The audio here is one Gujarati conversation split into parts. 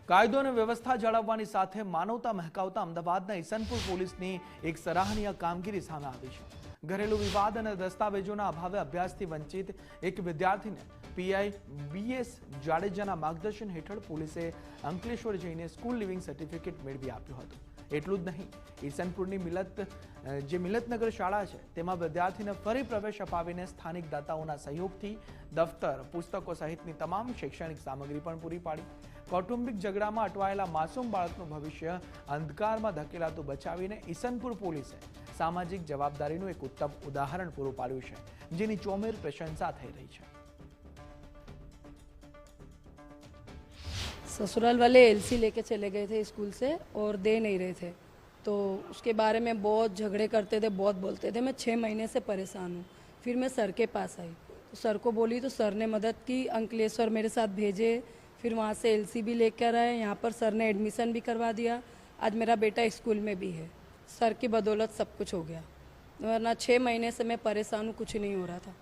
કાયદો અને વ્યવસ્થા જાળવવાની સાથે માનવતા મહેકાવતા અમદાવાદના ઈસનપુર પોલીસની એક સરાહનીય કામગીરી સામે આવી છે। ઘરેલુ વિવાદ અને દસ્તાવેજોના અભાવે અભ્યાસથી વંચિત એક વિદ્યાર્થીને પીઆઈ બીએસ જાડેજાના માર્ગદર્શન હેઠળ પોલીસે અંકલેશ્વર જઈને સ્કૂલ લિવિંગ સર્ટિફિકેટ મેળવી આપ્યું હતું। એટલું જ નહીં, ઈસનપુરની મિલતનગર શાળા છે તેમાં વિદ્યાર્થીને ફરી પ્રવેશ અપાવીને સ્થાનિક દાતાઓના સહયોગથી દફતર, પુસ્તકો સહિતની તમામ શૈક્ષણિક સામગ્રી પણ પૂરી પાડી। કૌટુંબિક ઝઘડામાં અટવાયેલા માસૂમ બાળકનું ભવિષ્ય અંધકારમાં ધકેલાતું બચાવીને ઈસનપુર પોલીસે સામાજિક જવાબદારીનું એક ઉત્તમ ઉદાહરણ પૂરું પાડ્યું છે, જેની ચોમેર પ્રશંસા થઈ રહી છે। ससुराल वाले एलसी लेके चले गए थे स्कूल से और दे नहीं रहे थे, तो उसके बारे में बहुत झगड़े करते थे, बहुत बोलते थे। मैं 6 महीने से परेशान हूँ। फिर मैं सर के पास आई तो सर को बोली तो सर ने मदद की, अंकलेश्वर मेरे साथ भेजे। फिर वहाँ से एलसी भी लेकर आए, यहाँ पर सर ने एडमिशन भी करवा दिया। आज मेरा बेटा स्कूल में भी है। सर की बदौलत सब कुछ हो गया, वरना 6 महीने से मैं परेशान हूँ, कुछ नहीं हो रहा था।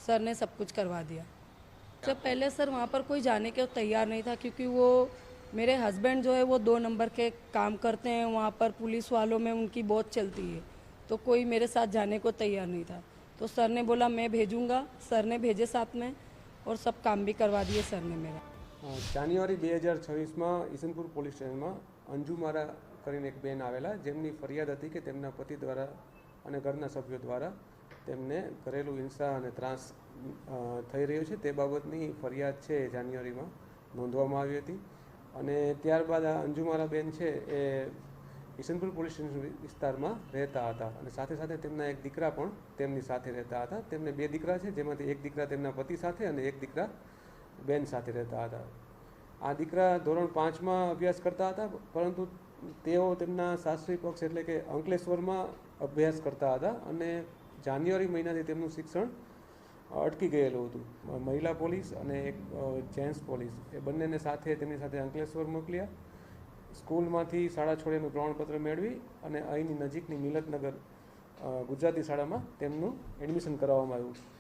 सर ने सब कुछ करवा दिया। जब पहले सर वहाँ पर कोई जाने के तैयार नहीं था, क्योंकि वो मेरे हस्बैंड जो है वो 2 नंबर के काम करते हैं, वहाँ पर पुलिस वालों में उनकी बहुत चलती है, तो कोई मेरे साथ जाने को तैयार नहीं था। तो सर ने बोला मैं भेजूँगा, सर ने भेजे साथ में और सब काम भी करवा दिए सर ने मेरा। જાન્યુઆરી 2026માં ઈસનપુર પોલીસ સ્ટેશનમાં અંજુ મારા કરીને એક બેન આવેલા, જેમની ફરિયાદ હતી કે તેમના પતિ દ્વારા અને ઘરના સભ્યો દ્વારા તેમને ઘરેલું હિંસા અને ત્રાસ થઈ રહ્યો છે, તે બાબતની ફરિયાદ છે જાન્યુઆરીમાં નોંધવામાં આવી હતી। અને ત્યારબાદ આ અંજુ મારા બેન છે એ ઈસનપુર પોલીસ સ્ટેશન વિસ્તારમાં રહેતા હતા અને સાથે સાથે તેમના એક દીકરા પણ તેમની સાથે રહેતા હતા। તેમને 2 દીકરા છે, જેમાંથી એક દીકરા તેમના પતિ સાથે અને એક દીકરા બેન સાથે રહેતા હતા। આ દીકરા ધોરણ 5માં અભ્યાસ કરતા હતા, પરંતુ તેઓ તેમના સાસરી પક્ષ એટલે કે અંકલેશ્વરમાં અભ્યાસ કરતા હતા અને જાન્યુઆરી મહિનાથી તેમનું શિક્ષણ અટકી ગયેલું હતું। મહિલા પોલીસ અને એક જેન્ટ્સ પોલીસ એ બંનેને સાથે તેમની સાથે અંકલેશ્વર મોકલ્યા। સ્કૂલમાંથી શાળા છોડ્યાનું પ્રમાણપત્ર મેળવી અને અહીંની નજીકની મિલતનગર ગુજરાતી શાળામાં તેમનું એડમિશન કરાવવામાં આવ્યું।